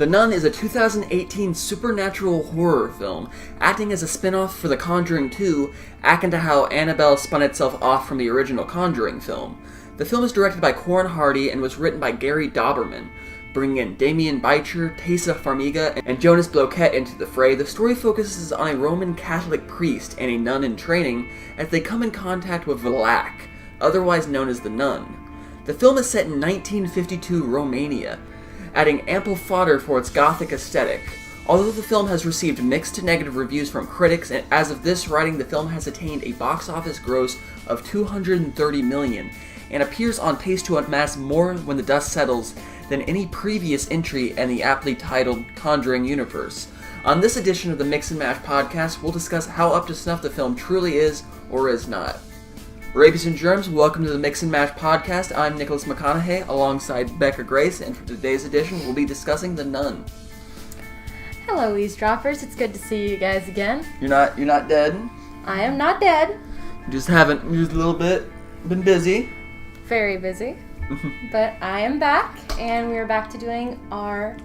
The Nun is a 2018 supernatural horror film, acting as a spin-off for The Conjuring 2, akin to how Annabelle spun itself off from the original Conjuring film. The film is directed by Corin Hardy and was written by Gary Dauberman. Bringing in Damien Beicher, Tessa Farmiga, and Jonas Bloquet into the fray, the story focuses on a Roman Catholic priest and a nun in training as they come in contact with Vlach, otherwise known as the Nun. The film is set in 1952 Romania, adding ample fodder for its gothic aesthetic. Although the film has received mixed to negative reviews from critics, and as of this writing, the film has attained a box office gross of $230 million, and appears on pace to amass more when the dust settles than any previous entry in the aptly titled Conjuring universe. On this edition of the Mix and Mash podcast, we'll discuss how up to snuff the film truly is or is not. Rabies and Germs, welcome to the Mix and Mash podcast. I'm Nicholas McConaughey alongside Becca Grace, and for today's edition, we'll be discussing The Nun. Hello, eavesdroppers. It's good to see you guys again. You're not dead? I am not dead. Just a little bit been busy. Very busy. But I am back, and we are back to doing our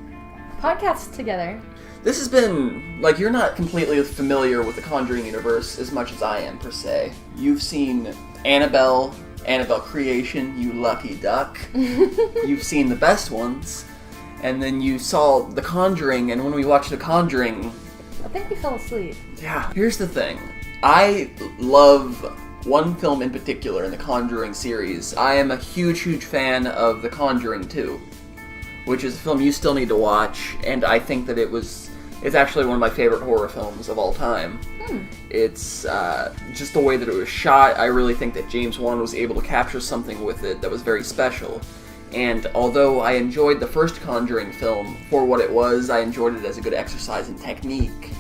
podcast together. This has been, you're not completely familiar with the Conjuring universe as much as I am, per se. You've seen Annabelle Creation, you lucky duck. You've seen the best ones. And then you saw The Conjuring, and when we watched The Conjuring... I think we fell asleep. Yeah. Here's the thing. I love one film in particular in the Conjuring series. I am a huge, huge fan of The Conjuring 2, which is a film you still need to watch, and I think that it's actually one of my favorite horror films of all time. It's just the way that it was shot. I really think that James Wan was able to capture something with it that was very special. And although I enjoyed the first Conjuring film for what it was, I enjoyed it as a good exercise in technique,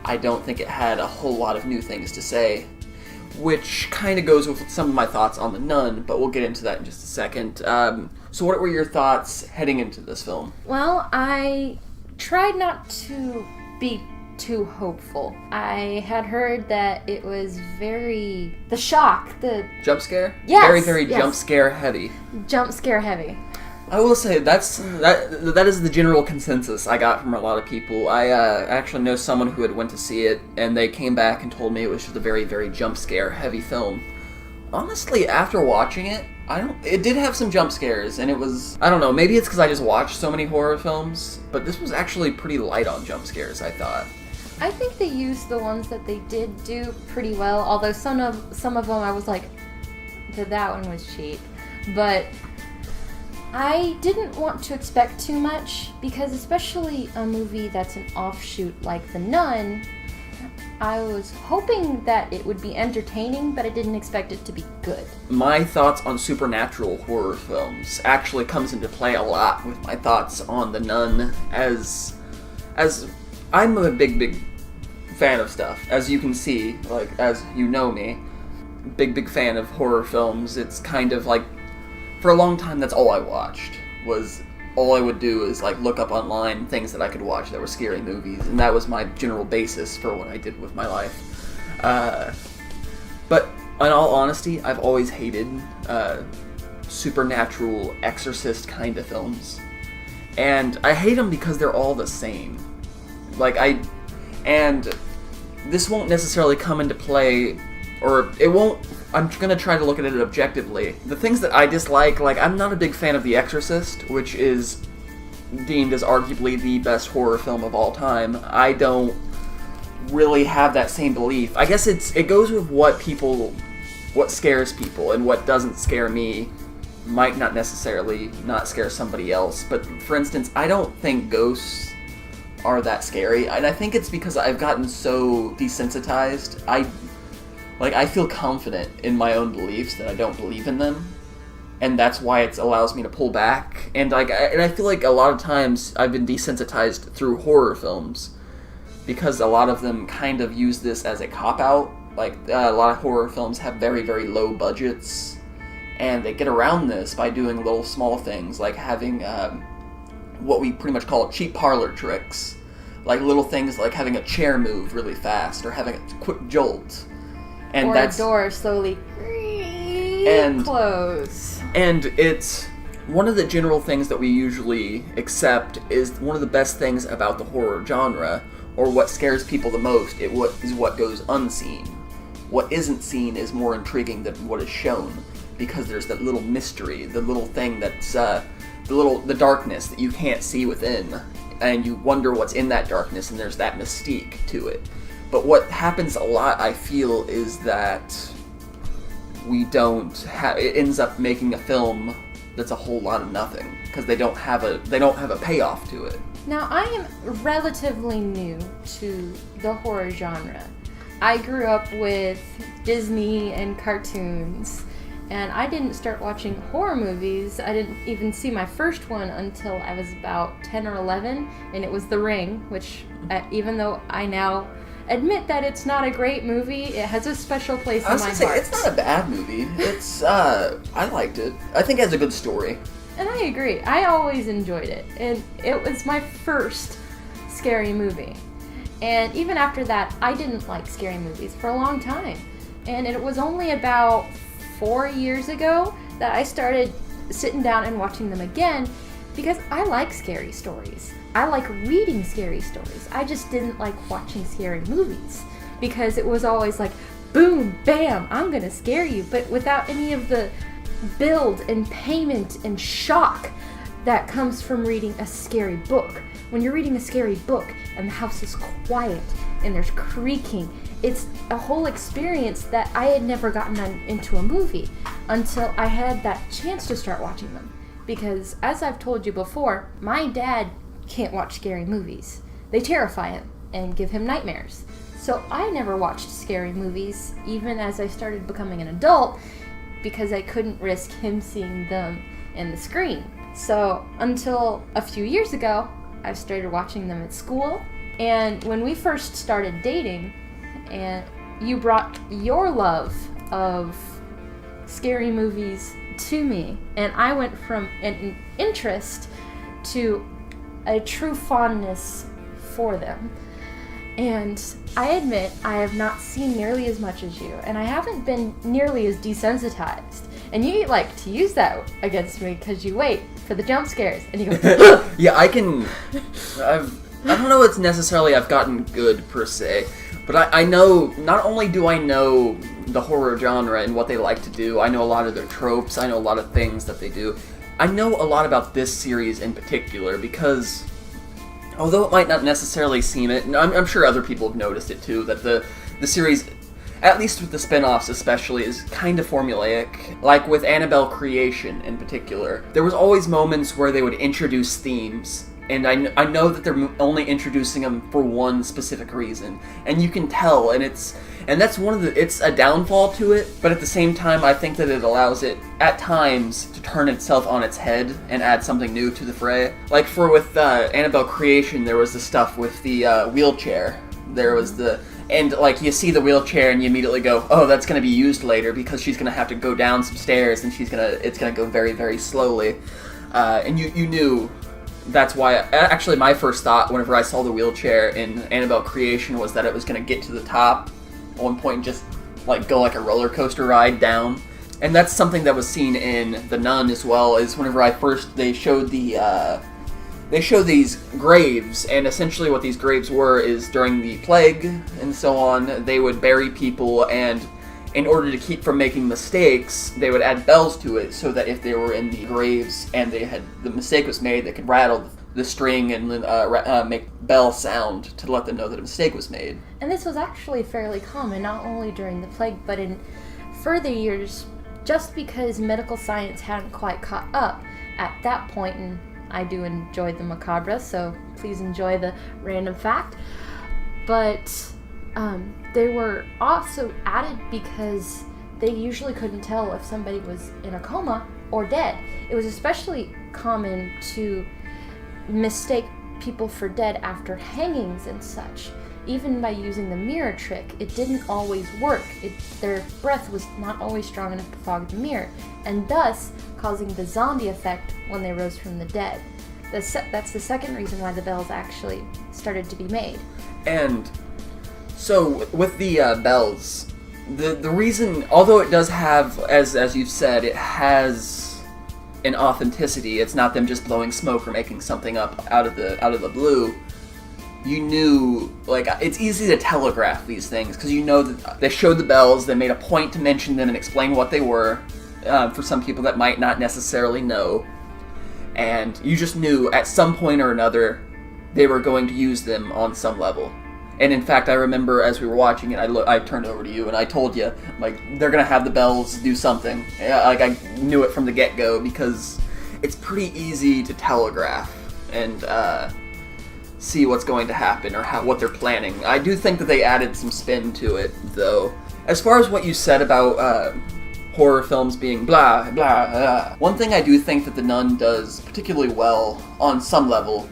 I don't think it had a whole lot of new things to say, which kind of goes with some of my thoughts on The Nun, but we'll get into that in just a second. So what were your thoughts heading into this film? Well, I tried not to be too hopeful. I had heard that it was the Jump scare? Yes! Very, very yes. jump scare heavy. Jump scare heavy. I will say, that is the general consensus I got from a lot of people. I actually know someone who had went to see it, and they came back and told me it was just a very, very jump scare heavy film. Honestly, after watching it, it did have some jump scares, and it was, I don't know, maybe it's because I just watched so many horror films, but this was actually pretty light on jump scares, I thought. I think they used the ones that they did do pretty well, although some of them I was like, that one was cheap. But I didn't want to expect too much, because especially a movie that's an offshoot like The Nun, I was hoping that it would be entertaining, but I didn't expect it to be good. My thoughts on supernatural horror films actually comes into play a lot with my thoughts on The Nun, as I'm a big fan of stuff. As you can see, as you know me, big fan of horror films. It's kind of like, for a long time, that's all I watched. All I would do is look up online things that I could watch that were scary movies, and that was my general basis for what I did with my life. But in all honesty, I've always hated supernatural exorcist kind of films, and I hate them because they're all the same. And this won't necessarily come into play, or it won't. I'm gonna try to look at it objectively. The things that I dislike, I'm not a big fan of The Exorcist, which is deemed as arguably the best horror film of all time. I don't really have that same belief. I guess it goes with what scares people, and what doesn't scare me might not necessarily not scare somebody else. But for instance, I don't think ghosts are that scary, and I think it's because I've gotten so desensitized. I feel confident in my own beliefs that I don't believe in them, and that's why it allows me to pull back. And I feel like a lot of times I've been desensitized through horror films, because a lot of them kind of use this as a cop-out. A lot of horror films have very, very low budgets, and they get around this by doing little small things, like having what we pretty much call cheap parlor tricks. Little things like having a chair move really fast, or having a quick jolt. Or a door slowly close. And it's one of the general things that we usually accept is one of the best things about the horror genre, or what scares people the most, is what goes unseen. What isn't seen is more intriguing than what is shown, because there's that little mystery, the little thing that's the darkness that you can't see within, and you wonder what's in that darkness, and there's that mystique to it. But what happens a lot, I feel, is that it ends up making a film that's a whole lot of nothing, because they don't have a payoff to it. Now, I am relatively new to the horror genre. I grew up with Disney and cartoons, and I didn't start watching horror movies. I didn't even see my first one until I was about 10 or 11, and it was The Ring, which, even though I now admit that it's not a great movie, it has a special place in my heart. It's not a bad movie. I liked it. I think it has a good story. And I agree. I always enjoyed it. And it was my first scary movie. And even after that, I didn't like scary movies for a long time. And it was only about 4 years ago that I started sitting down and watching them again, because I like scary stories. I like reading scary stories. I just didn't like watching scary movies, because it was always like, boom, bam, I'm gonna scare you, but without any of the build and payment and shock that comes from reading a scary book. When you're reading a scary book and the house is quiet and there's creaking, it's a whole experience that I had never gotten into a movie until I had that chance to start watching them. Because, as I've told you before, my dad can't watch scary movies. They terrify him and give him nightmares. So I never watched scary movies, even as I started becoming an adult, because I couldn't risk him seeing them in the screen. So until a few years ago, I started watching them at school. And when we first started dating, and you brought your love of scary movies to me, and I went from an interest to a true fondness for them. And I admit I have not seen nearly as much as you, and I haven't been nearly as desensitized. And you like to use that against me because you wait for the jump scares, and you go, yeah, I don't know it's necessarily I've gotten good per se, but I know, not only do I know the horror genre and what they like to do, I know a lot of their tropes, I know a lot of things that they do. I know a lot about this series in particular because, although it might not necessarily seem it, and I'm sure other people have noticed it too, that the series, at least with the spin-offs especially, is kind of formulaic. Like with Annabelle Creation in particular, there was always moments where they would introduce themes, and I know that they're only introducing them for one specific reason, and you can tell, and that's it's a downfall to it, but at the same time I think that it allows it, at times, to turn itself on its head and add something new to the fray. Like with Annabelle Creation, there was the stuff with the wheelchair. There was and like you see the wheelchair and you immediately go, oh, that's going to be used later because she's going to have to go down some stairs and it's going to go very, very slowly. And you knew that's why. Actually, my first thought whenever I saw the wheelchair in Annabelle Creation was that it was going to get to the top at one point and just like go like a roller coaster ride down. And that's something that was seen in The Nun as well. Is whenever they showed these graves, and essentially what these graves were is during the plague and so on, they would bury people, and in order to keep from making mistakes, they would add bells to it so that if they were in the graves and the mistake was made, they could rattle the string and make bell sound to let them know that a mistake was made. And this was actually fairly common, not only during the plague, but in further years, just because medical science hadn't quite caught up at that point. And I do enjoy the macabre, so please enjoy the random fact. But they were also added because they usually couldn't tell if somebody was in a coma or dead. It was especially common to mistake people for dead after hangings and such. Even by using the mirror trick, it didn't always work. Their breath was not always strong enough to fog the mirror, and thus causing the zombie effect when they rose from the dead. That's the second reason why the bells actually started to be made. And so with the bells, the reason, although it does have, as you've said, it has an authenticity. It's not them just blowing smoke or making something up out of the blue. You knew, like, it's easy to telegraph these things because you know that they showed the bells, they made a point to mention them and explain what they were for some people that might not necessarily know. And you just knew at some point or another they were going to use them on some level. And in fact, I remember as we were watching it, I turned over to you and I told you, like, they're going to have the bells do something. Like, I knew it from the get-go because it's pretty easy to telegraph and see what's going to happen or what they're planning. I do think that they added some spin to it, though. As far as what you said about horror films being blah, blah, blah, one thing I do think that The Nun does particularly well on some level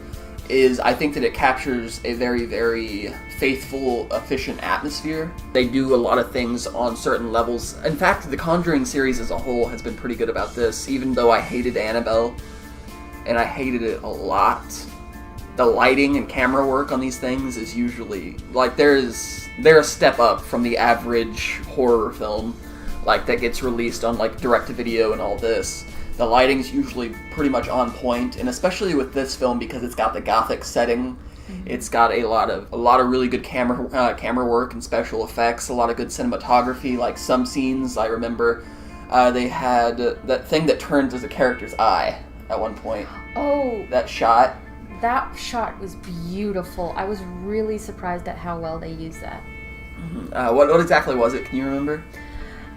is I think that it captures a very, very faithful, efficient atmosphere. They do a lot of things on certain levels. In fact, the Conjuring series as a whole has been pretty good about this, even though I hated Annabelle, and I hated it a lot. The lighting and camera work on these things is usually, like, they're a step up from the average horror film, like, that gets released on, like, direct-to-video and all this. The lighting's usually pretty much on point, and especially with this film because it's got the Gothic setting, it's got a lot of really good camera work and special effects, a lot of good cinematography. Like some scenes, I remember they had that thing that turns as a character's eye at one point. Oh, that shot. That shot was beautiful. I was really surprised at how well they used that. Mm-hmm. What exactly was it? Can you remember?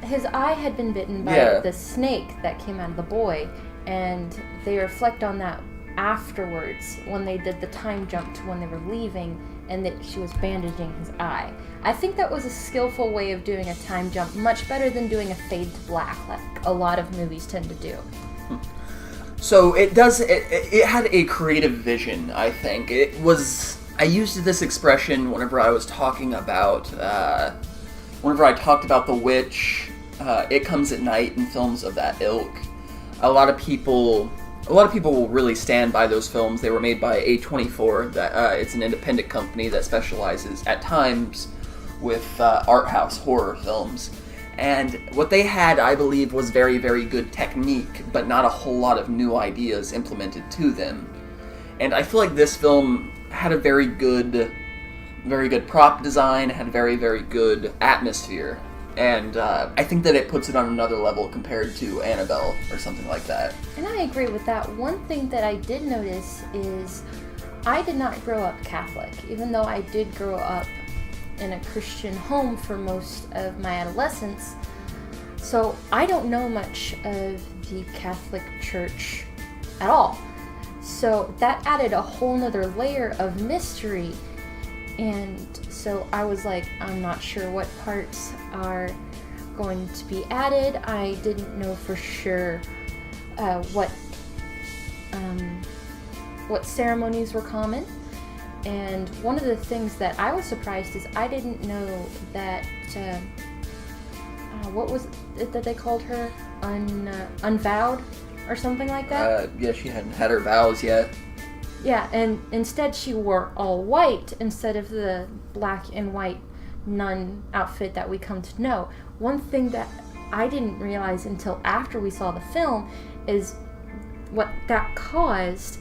His eye had been bitten by the snake that came out of the boy, and they reflect on that afterwards when they did the time jump to when they were leaving and that she was bandaging his eye. I think that was a skillful way of doing a time jump, much better than doing a fade to black like a lot of movies tend to do. So it had a creative vision, I think. I used this expression whenever I was talking about whenever I talked about The Witch, It Comes at Night, and films of that ilk. A lot of people will really stand by those films. They were made by A24. It's an independent company that specializes at times with art house horror films. And what they had, I believe, was very, very good technique, but not a whole lot of new ideas implemented to them. And I feel like this film had a very good prop design, had very, very good atmosphere, and I think that it puts it on another level compared to Annabelle or something like that. And I agree with that. One thing that I did notice is I did not grow up Catholic, even though I did grow up in a Christian home for most of my adolescence. So I don't know much of the Catholic Church at all. So that added a whole nother layer of mystery. And so I was like, I'm not sure what parts are going to be added. I didn't know for sure what ceremonies were common. And one of the things that I was surprised is I didn't know that, what was it that they called her? Unvowed or something like that? Yeah, she hadn't had her vows yet. Yeah, and instead she wore all white instead of the black and white nun outfit that we come to know. One thing that I didn't realize until after we saw the film is what that caused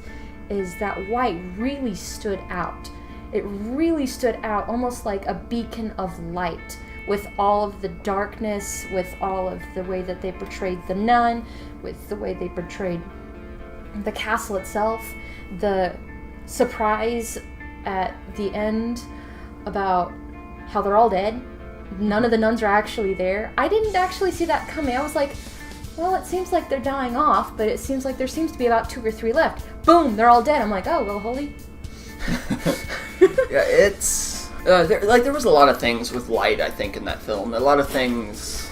is that white really stood out. It really stood out almost like a beacon of light with all of the darkness, with all of the way that they portrayed the nun, with the way they portrayed the castle itself, the surprise at the end about how they're all dead. None of the nuns are actually there. I didn't actually see that coming. I was like, well, it seems like they're dying off, but it seems like there seems to be about 2 or 3 left. Boom, they're all dead. I'm like, oh, well, holy. Yeah, it's there was a lot of things with light, I think, in that film. A lot of things,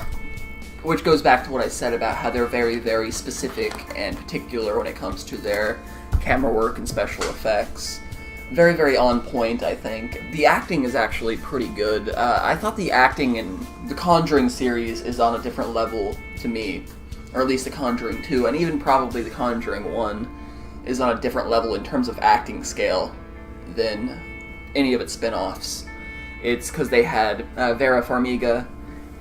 which goes back to what I said about how they're very, very specific and particular when it comes to their camera work and special effects. Very, very on point, I think. The acting is actually pretty good. I thought the acting in the Conjuring series is on a different level to me, or at least the Conjuring 2, and even probably the Conjuring 1 is on a different level in terms of acting scale than any of its spin-offs. It's because they had Vera Farmiga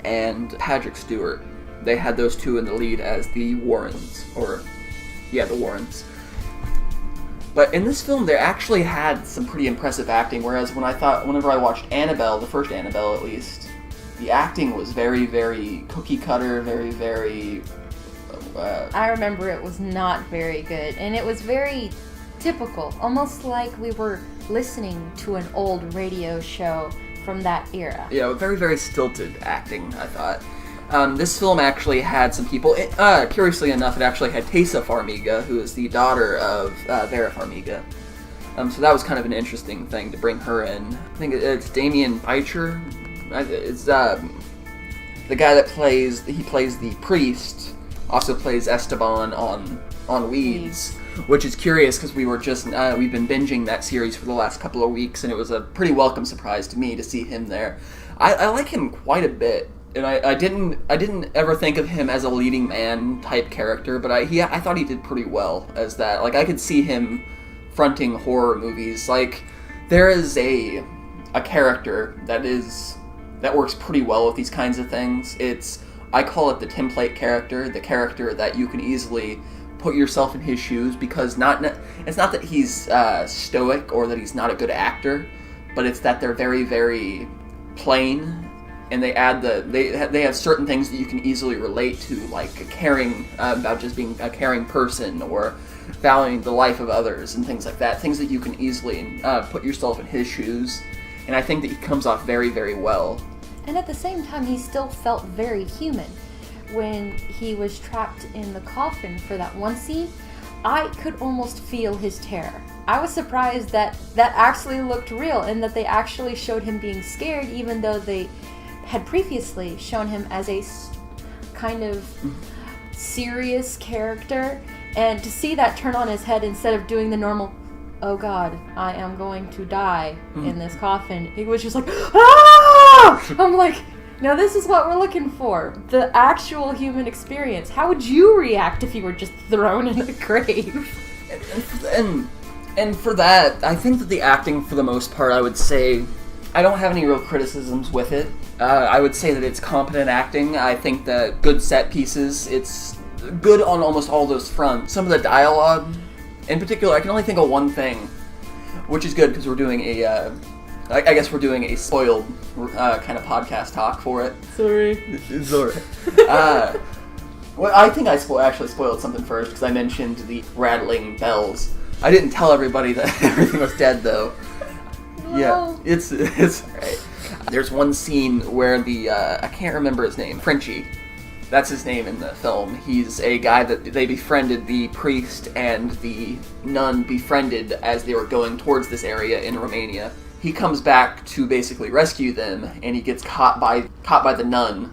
and Patrick Stewart. They had those two in the lead as the Warrens, or Yeah, the Warrens. But in this film, they actually had some pretty impressive acting, whereas whenever I watched Annabelle, the first Annabelle at least, the acting was very, very cookie cutter, very, very... I remember it was not very good, and it was very typical, almost like we were listening to an old radio show from that era. Yeah, very, very stilted acting, I thought. This film actually had some people... curiously enough, it actually had Tessa Farmiga, who is the daughter of Vera Farmiga. So that was kind of an interesting thing to bring her in. I think it's Damien Beicher. It's the guy that plays the priest, also plays Esteban on Weeds, which is curious because we've been binging that series for the last couple of weeks, and it was a pretty welcome surprise to me to see him there. I like him quite a bit, and I didn't ever think of him as a leading man type character, but I thought he did pretty well as that. Like, I could see him fronting horror movies. Like, there is a character that works pretty well with these kinds of things. I call it the template character, the character that you can easily put yourself in his shoes, because it's not that he's stoic or that he's not a good actor, but it's that they're very, very plain, and they have certain things that you can easily relate to, like caring about just being a caring person, or valuing the life of others and things like that. Things that you can easily put yourself in his shoes. And I think that he comes off very, very well. And at the same time, he still felt very human. When he was trapped in the coffin for that one scene, I could almost feel his terror. I was surprised that actually looked real, and that they actually showed him being scared, even though they had previously shown him as a kind of serious character. And to see that turn on his head, instead of doing the normal, oh God, I am going to die in this coffin, he was just like, ah! I'm like, now this is what we're looking for. The actual human experience. How would you react if you were just thrown in a grave? And for that, I think that the acting, for the most part, I would say, I don't have any real criticisms with it. I would say that it's competent acting. I think that good set pieces, it's good on almost all those fronts. Some of the dialogue, in particular, I can only think of one thing, which is good because we're doing I guess we're doing a spoiled kind of podcast talk for it. Sorry. It's alright. Well, I think I actually spoiled something first because I mentioned the rattling bells. I didn't tell everybody that everything was dead, though. No. Yeah, it's alright. There's one scene where I can't remember his name, Frenchie. That's his name in the film. He's a guy that they befriended, the priest and the nun befriended as they were going towards this area in Romania. He comes back to basically rescue them, and he gets caught by the nun.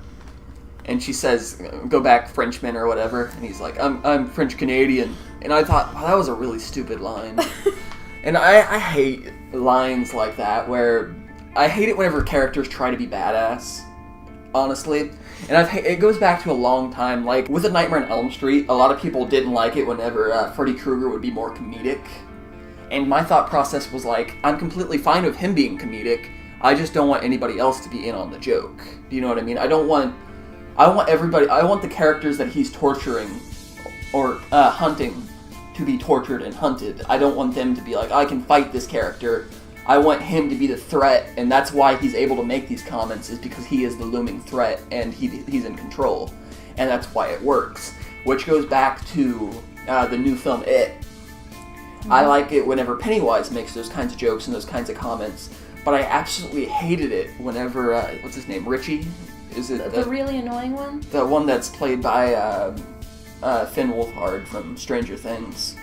And she says, "Go back, Frenchman," or whatever. And he's like, I'm French Canadian. And I thought, wow, that was a really stupid line. And I hate lines like that, where I hate it whenever characters try to be badass, honestly. And it goes back to a long time. Like, with A Nightmare on Elm Street, a lot of people didn't like it whenever Freddy Krueger would be more comedic. And my thought process was like, I'm completely fine with him being comedic, I just don't want anybody else to be in on the joke. Do you know what I mean? I want the characters that he's torturing or hunting to be tortured and hunted. I don't want them to be like, I can fight this character. I want him to be the threat, and that's why he's able to make these comments, is because he is the looming threat, and he's in control. And that's why it works. Which goes back to the new film, It. I like it whenever Pennywise makes those kinds of jokes and those kinds of comments, but I absolutely hated it whenever, what's his name, Richie? Is it the really annoying one? The one that's played by Finn Wolfhard from Stranger Things.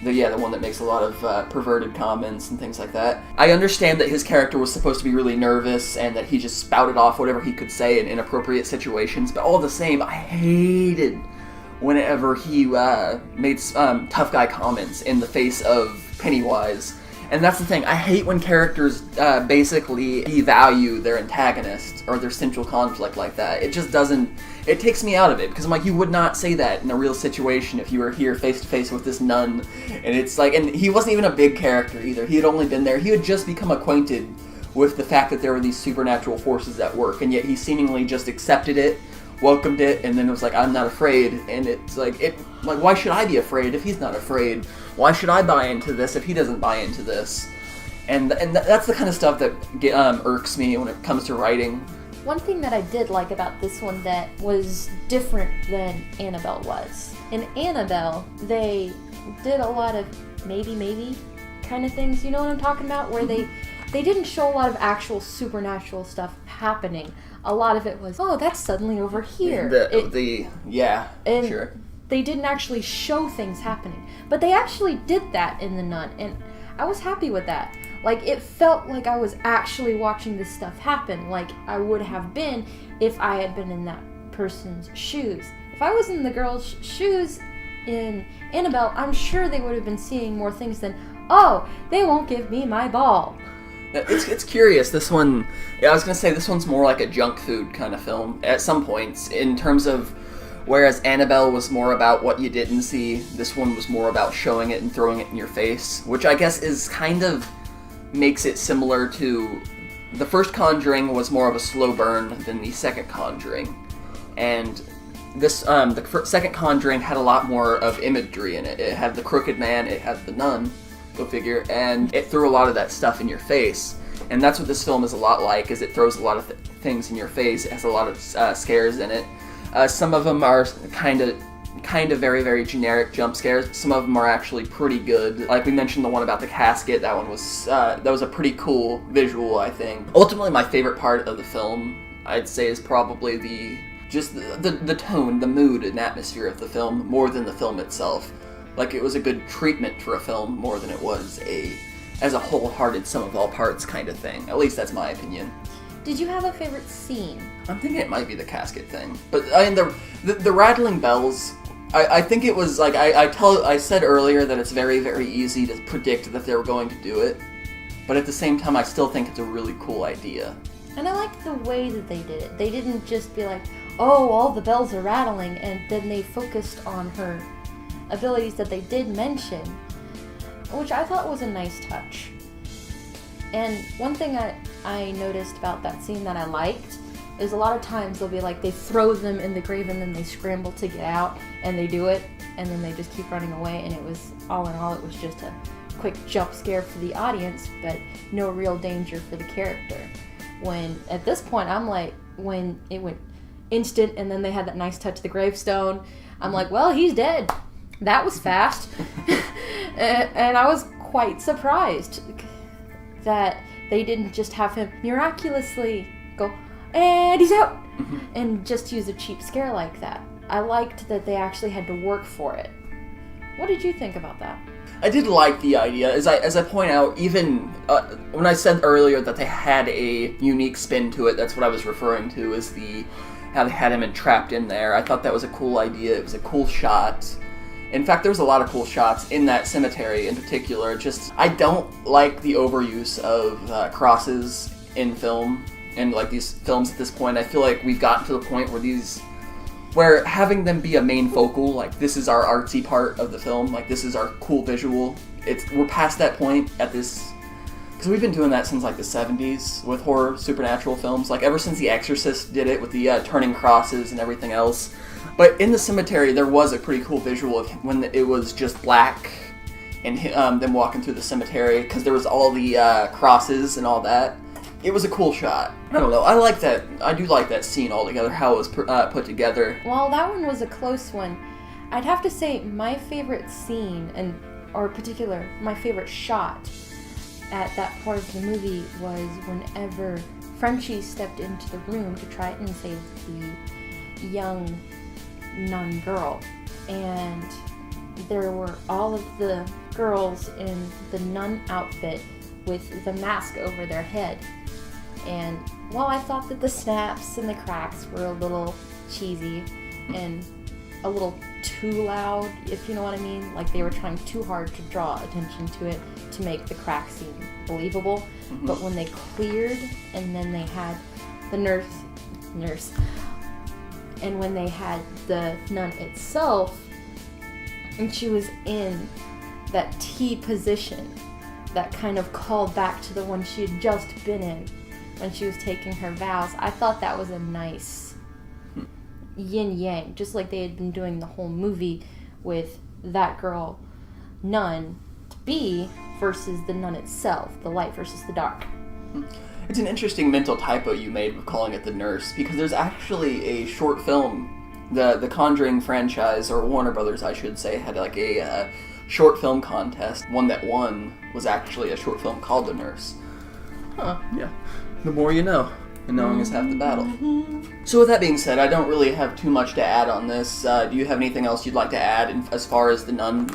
The one that makes a lot of perverted comments and things like that. I understand that his character was supposed to be really nervous and that he just spouted off whatever he could say in inappropriate situations, but all the same, I hated whenever he made tough guy comments in the face of Pennywise. And that's the thing, I hate when characters basically devalue their antagonist or their central conflict like that. It just doesn't, it takes me out of it, because I'm like, you would not say that in a real situation if you were here face to face with this nun. And it's like, and he wasn't even a big character either, he had only been there, he had just become acquainted with the fact that there were these supernatural forces at work, and yet he seemingly just accepted it welcomed it, and then it was like, I'm not afraid, and it's like, why should I be afraid if he's not afraid? Why should I buy into this if he doesn't buy into this? And that's the kind of stuff that irks me when it comes to writing. One thing that I did like about this one that was different than Annabelle was. In Annabelle, they did a lot of maybe kind of things, you know what I'm talking about? Where they didn't show a lot of actual supernatural stuff happening. A lot of it was, oh, that's suddenly over here. Sure. They didn't actually show things happening. But they actually did that in The Nun, and I was happy with that. Like, it felt like I was actually watching this stuff happen, like I would have been if I had been in that person's shoes. If I was in the girl's shoes in Annabelle, I'm sure they would have been seeing more things than, oh, they won't give me my ball. It's curious. This one, I was going to say this one's more like a junk food kind of film at some points, in terms of, whereas Annabelle was more about what you didn't see, this one was more about showing it and throwing it in your face, which I guess is kind of makes it similar to the first Conjuring was more of a slow burn than the second Conjuring, and this second Conjuring had a lot more of imagery in it. It had the crooked man, it had the nun, go figure, and it threw a lot of that stuff in your face. And that's what this film is a lot like, is it throws a lot of things in your face. It has a lot of scares in it. Some of them are kind of very, very generic jump scares. Some of them are actually pretty good. Like we mentioned, the one about the casket, that one was that was a pretty cool visual, I think. Ultimately, my favorite part of the film, I'd say, is probably the tone, the mood and atmosphere of the film, more than the film itself. Like, it was a good treatment for a film more than it was as a wholehearted sum of all parts kind of thing. At least that's my opinion. Did you have a favorite scene? I'm thinking it might be the casket thing. But I mean, the rattling bells, I think it was like, I said earlier that it's very, very easy to predict that they were going to do it. But at the same time, I still think it's a really cool idea. And I liked the way that they did it. They didn't just be like, oh, all the bells are rattling, and then they focused on her abilities that they did mention, which I thought was a nice touch. And one thing I noticed about that scene that I liked is a lot of times they'll be like, they throw them in the grave and then they scramble to get out, and they do it, and then they just keep running away, and it was, all in all, it was just a quick jump scare for the audience, but no real danger for the character. When, at this point, I'm like, when it went instant and then they had that nice touch of the gravestone, I'm like, well, he's dead. That was fast. And I was quite surprised that they didn't just have him miraculously go, and he's out, and just use a cheap scare like that. I liked that they actually had to work for it. What did you think about that? I did like the idea. As I point out, even when I said earlier that they had a unique spin to it, that's what I was referring to, is how they had him entrapped in there. I thought that was a cool idea. It was a cool shot. In fact, there's a lot of cool shots in that cemetery in particular. Just, I don't like the overuse of crosses in film, and like these films at this point. I feel like we've gotten to the point where having them be a main focal, like this is our artsy part of the film, like this is our cool visual. We're past that point at this, because we've been doing that since like the 70s with horror supernatural films, like ever since The Exorcist did it with the turning crosses and everything else. But in the cemetery, there was a pretty cool visual of when it was just black and them walking through the cemetery, because there was all the crosses and all that. It was a cool shot. I don't know. I like that. I do like that scene altogether, how it was put together. Well, that one was a close one. I'd have to say my favorite scene, or particular, my favorite shot at that part of the movie was whenever Frenchie stepped into the room to try and save the young nun girl. And there were all of the girls in the nun outfit with the mask over their head. And while I thought that the snaps and the cracks were a little cheesy and a little too loud, if you know what I mean, like they were trying too hard to draw attention to it to make the crack seem believable, but when they cleared and then they had the nurse, and when they had the nun itself, and she was in that T position that kind of called back to the one she had just been in when she was taking her vows, I thought that was a nice yin yang, just like they had been doing the whole movie with that girl, nun, to be versus the nun itself, the light versus the dark. It's an interesting mental typo you made with calling it The Nurse, because there's actually a short film. The Conjuring franchise, or Warner Brothers, I should say, had like a short film contest. One that won was actually a short film called The Nurse. Huh, yeah. The more you know, and knowing is half the battle. So with that being said, I don't really have too much to add on this. Do you have anything else you'd like to add as far as The Nun?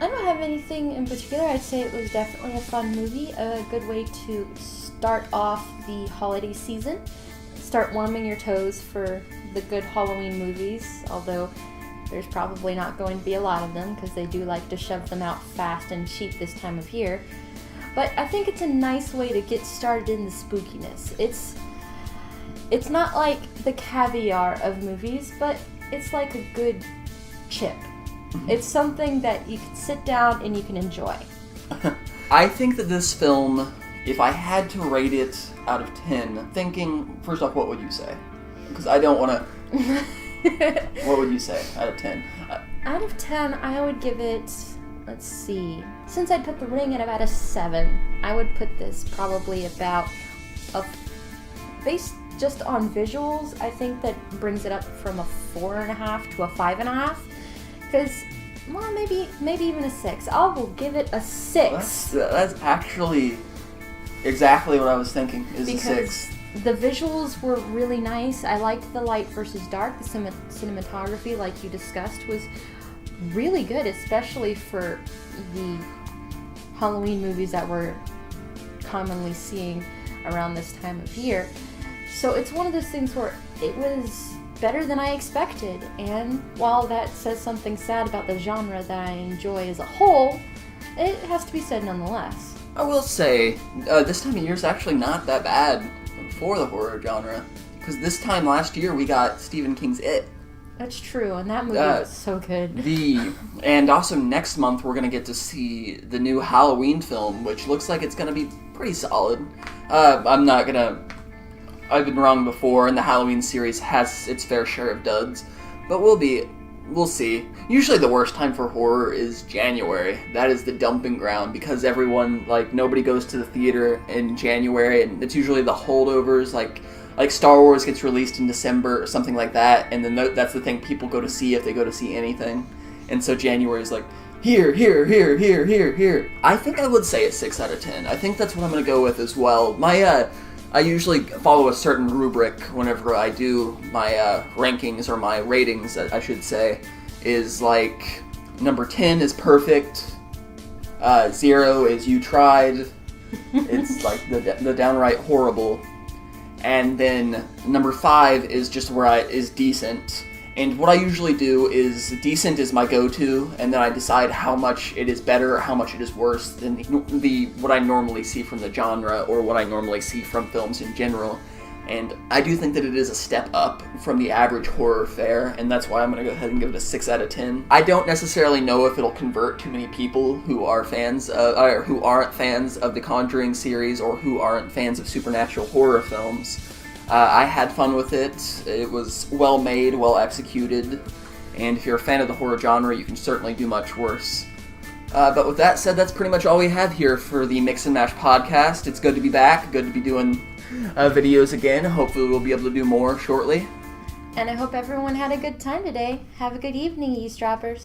I don't have anything in particular. I'd say it was definitely a fun movie, a good way to start off the holiday season, start warming your toes for the good Halloween movies, although there's probably not going to be a lot of them because they do like to shove them out fast and cheap this time of year. But I think it's a nice way to get started in the spookiness. It's not like the caviar of movies, but it's like a good chip. It's something that you can sit down and you can enjoy. I think that this film, if I had to rate it out of 10, thinking, first off, what would you say? Because I don't want to... What would you say out of 10? Out of 10, I would give it, let's see, since I'd put The Ring at about a 7, I would put this probably about, based just on visuals, I think that brings it up from a 4.5 to a 5.5, because, well, maybe even a 6. I will give it a 6. That's actually exactly what I was thinking, is because a 6. The visuals were really nice. I liked the light versus dark. The cinematography, like you discussed, was really good, especially for the Halloween movies that we're commonly seeing around this time of year. So it's one of those things where it was better than I expected. And while that says something sad about the genre that I enjoy as a whole, it has to be said nonetheless. I will say, this time of year is actually not that bad for the horror genre, because this time last year we got Stephen King's It. That's true, and that movie was so good. And also next month we're going to get to see the new Halloween film, which looks like it's going to be pretty solid. I've been wrong before, and the Halloween series has its fair share of duds, but we'll see. Usually the worst time for horror is January. That is the dumping ground, because everyone, nobody goes to the theater in January, and it's usually the holdovers, like Star Wars gets released in December or something like that, and then that's the thing people go to see if they go to see anything. And so January is like, here. I think I would say a 6 out of 10. I think that's what I'm going to go with as well. I usually follow a certain rubric whenever I do my rankings, or my ratings, I should say, is like, number 10 is perfect, 0 is you tried, it's like the downright horrible, and then number 5 is just is decent. And what I usually do is, decent is my go-to, and then I decide how much it is better or how much it is worse than what I normally see from the genre, or what I normally see from films in general. And I do think that it is a step up from the average horror fare, and that's why I'm going to go ahead and give it a 6 out of 10. I don't necessarily know if it'll convert too many people who are fans, or who aren't fans of the Conjuring series, or who aren't fans of supernatural horror films. I had fun with it. It was well made, well executed, and if you're a fan of the horror genre, you can certainly do much worse. But with that said, that's pretty much all we have here for the Mix and Mash podcast. It's good to be back, good to be doing videos again. Hopefully we'll be able to do more shortly. And I hope everyone had a good time today. Have a good evening, eavesdroppers.